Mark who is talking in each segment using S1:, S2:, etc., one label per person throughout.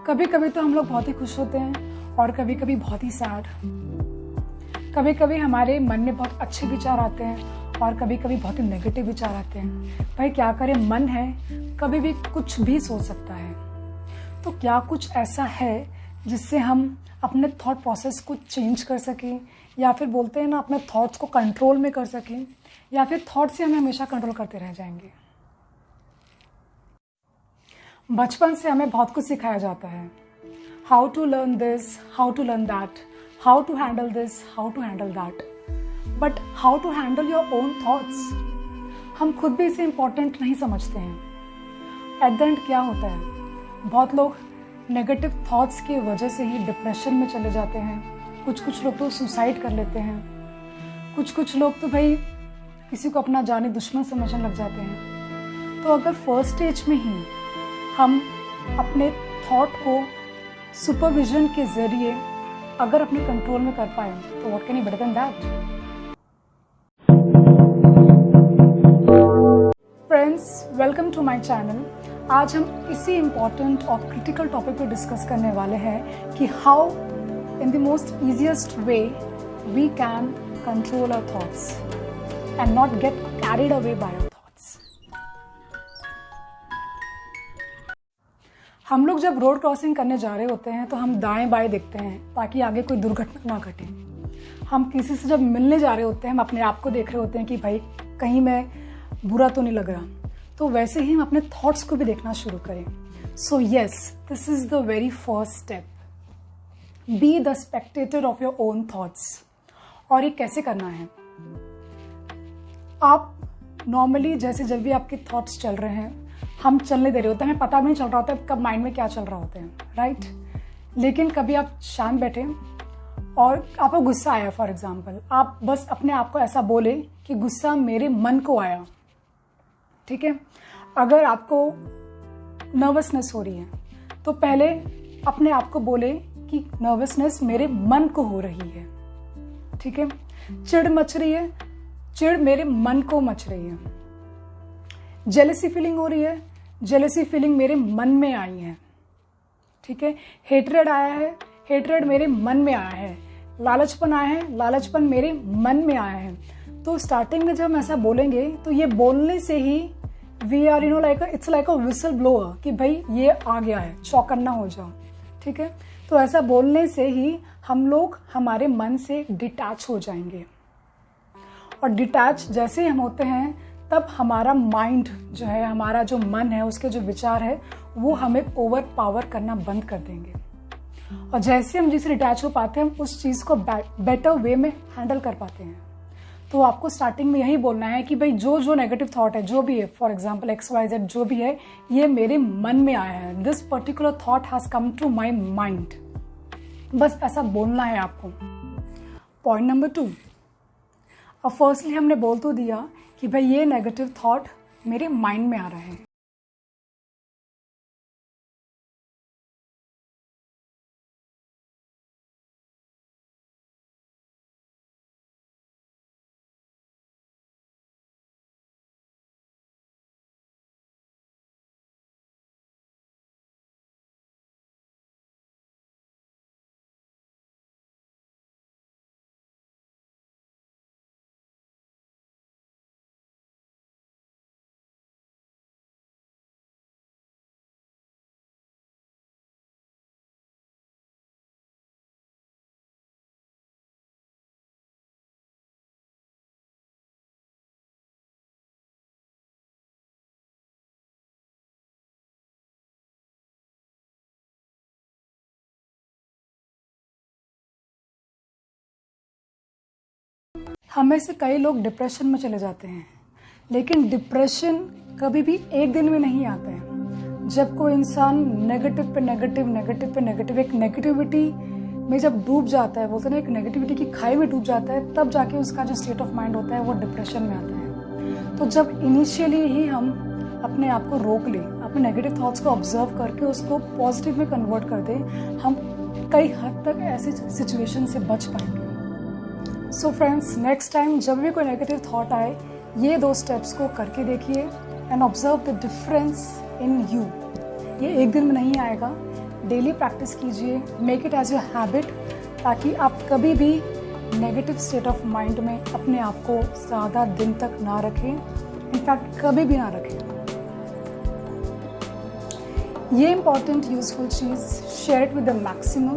S1: कभी कभी तो हम लोग बहुत ही खुश होते हैं और कभी कभी बहुत ही सैड। कभी कभी हमारे मन में बहुत अच्छे विचार आते हैं और कभी कभी बहुत ही नेगेटिव विचार आते हैं। भाई क्या करें, मन है, कभी भी कुछ भी सोच सकता है। तो क्या कुछ ऐसा है जिससे हम अपने थॉट प्रोसेस को चेंज कर सकें, या फिर बोलते हैं ना, अपने थॉट्स को कंट्रोल में कर सकें, या फिर थॉट से हमें हमेशा कंट्रोल करते रह जाएंगे। बचपन से हमें बहुत कुछ सिखाया जाता है, how to learn this, how to learn that, how to handle this, how to handle that, but how to handle your own thoughts हम खुद भी इसे इम्पोर्टेंट नहीं समझते हैं। एट द एंड क्या होता है, बहुत लोग नेगेटिव थॉट्स की वजह से ही डिप्रेशन में चले जाते हैं। कुछ लोग तो सुसाइड कर लेते हैं, कुछ लोग तो भाई किसी को अपना जानी दुश्मन समझने लग जाते हैं। तो अगर फर्स्ट स्टेज में ही हम अपने थॉट को सुपरविजन के जरिए अगर अपने कंट्रोल में कर पाए तो what can be better than that. Friends, welcome to my channel. आज हम इसी इम्पॉर्टेंट और क्रिटिकल टॉपिक पे डिस्कस करने वाले हैं कि how in the most easiest way we can control our thoughts and not get carried away by our thoughts. हम लोग जब रोड क्रॉसिंग करने जा रहे होते हैं तो हम दाएं बाएं देखते हैं ताकि आगे कोई दुर्घटना ना घटे। हम किसी से जब मिलने जा रहे होते हैं, हम अपने आप को देख रहे होते हैं कि भाई कहीं मैं बुरा तो नहीं लग रहा। तो वैसे ही हम अपने थॉट्स को भी देखना शुरू करें। So yes, this is the very first step, be the Spectator of your own thoughts. और ये कैसे करना है, आप नॉर्मली जैसे जब भी आपके थॉट्स चल रहे हैं, हम चलने दे रहे होते हैं, हमें पता भी नहीं चल रहा होता है कब माइंड में क्या चल रहा होता है, राइट। लेकिन कभी आप शांत बैठे और आपको गुस्सा आया, फॉर एग्जाम्पल, आप बस अपने आप को ऐसा बोले कि गुस्सा मेरे मन को आया, ठीक है। अगर आपको नर्वसनेस हो रही है तो पहले अपने आप को बोले कि नर्वसनेस मेरे मन को हो रही है, ठीक है। चिढ़ मच रही है, चिढ़ मेरे मन को मच रही है। जेलसी फीलिंग हो रही है, जेलसी फीलिंग मेरे मन में आई है, ठीक है। हेट्रेड आया है, हेट्रेड मेरे मन में आया है। लालचपन आया है, लालचपन मेरे मन में आया है। तो स्टार्टिंग में जब हम ऐसा बोलेंगे तो ये बोलने से ही we are like it's like a whistle blower कि भाई ये आ गया है, चौकन्ना हो जाओ, ठीक है। तो ऐसा बोलने से ही हम लोग हमारे मन से डिटैच हो जाएंगे। और डिटैच जैसे ही हम होते हैं तब हमारा माइंड जो है, हमारा जो मन है, उसके जो विचार है वो हमें ओवर पावर करना बंद कर देंगे। और जैसे हम जिससे डिटैच हो पाते हैं, हम उस चीज़ को बेटर वे में हैंडल कर पाते हैं। तो आपको स्टार्टिंग में यही बोलना है कि भाई जो नेगेटिव थॉट है, जो भी है, फॉर एग्जाम्पल XYZ जो भी है, ये मेरे मन में आया है। This particular thought has come to my mind. बस ऐसा बोलना है आपको। पॉइंट नंबर 2, अब फर्स्टली हमने बोल तो दिया कि भाई ये नेगेटिव थॉट मेरे माइंड में आ रहा है। हमें से कई लोग डिप्रेशन में चले जाते हैं, लेकिन डिप्रेशन कभी भी एक दिन में नहीं आता है। जब कोई इंसान नेगेटिव पे नेगेटिव, नेगेटिव पे नेगेटिव, एक नेगेटिविटी में जब डूब जाता है, बोलते हैं ना, एक नेगेटिविटी की खाई में डूब जाता है, तब जाके उसका जो स्टेट ऑफ माइंड होता है वो डिप्रेशन में आता है। तो जब इनिशियली ही हम अपने आप को रोक लें, अपने नेगेटिव थॉट्स को ऑब्जर्व करके उसको पॉजिटिव में कन्वर्ट कर दें, हम कई हद तक ऐसी सिचुएशन से बच पाएंगे। सो फ्रेंड्स, नेक्स्ट टाइम जब भी कोई नेगेटिव थॉट आए, ये 2 स्टेप्स को करके देखिए and observe the difference in you. ये एक दिन में नहीं आएगा, डेली प्रैक्टिस कीजिए, make it as your habit, ताकि आप कभी भी नेगेटिव स्टेट ऑफ माइंड में अपने आप को ज़्यादा दिन तक ना रखें, इनफैक्ट कभी भी ना रखें। ये इंपॉर्टेंट यूजफुल चीज़ share it with the maximum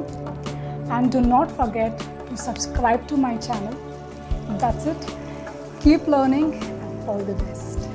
S1: and do not forget to subscribe to my channel. That's it, keep learning and all the best.